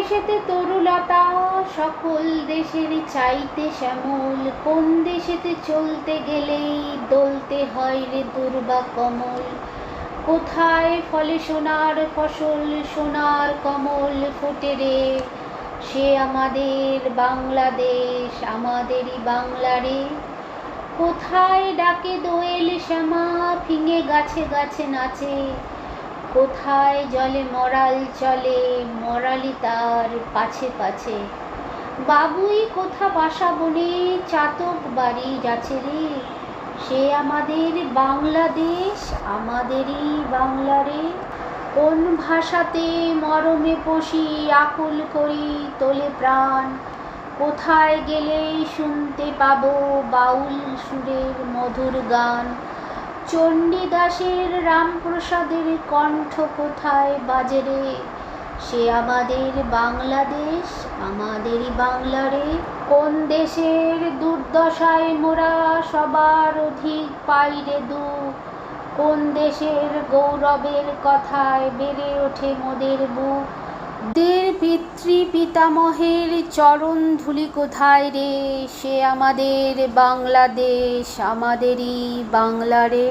দেশেতে তরুলতা সকল দেশের চাইতে শ্যামল, কোন দেশেতে চলতে গেলেই দলতে হয় রে দুর্বা কমল। কোথায় ফলে সোনার ফসল, সোনার কমল ফোটে রে, সে আমাদের বাংলাদেশ, আমাদেরই বাংলা রে। কোথায় ডাকে দোয়েল শ্যামা, ফিঙে গাছে গাছে নাচে, কোথায় জলে মরাল চলে, মরালি তার পাছে পাছে। বাবুই কোথা বাসা বনে, চাতক বাড়ি যাচ্ছে রে, সে আমাদের বাংলাদেশ, আমাদেরই বাংলা রে। কোন ভাষাতে মরমে পশি, আকুল করি তোলে প্রাণ, কোথায় গেলেই শুনতে পাবো বাউল সুরের মধুর গান। চণ্ডীদাসের রামপ্রসাদের কণ্ঠ কোথায় বাজে রে, সে আমাদের বাংলাদেশ, আমাদেরই বাংলা রে। কোন দেশের দুর্দশায় মোরা সবার অধিক পাই রে দুঃখ, কোন দেশের গৌরবের কথায় বেড়ে ওঠে মোদের বুক। দের পিতৃ পিতামহের চরণ ধুলি কোথায় রে, সে আমাদের বাংলাদেশ, আমাদেরই বাংলা রে।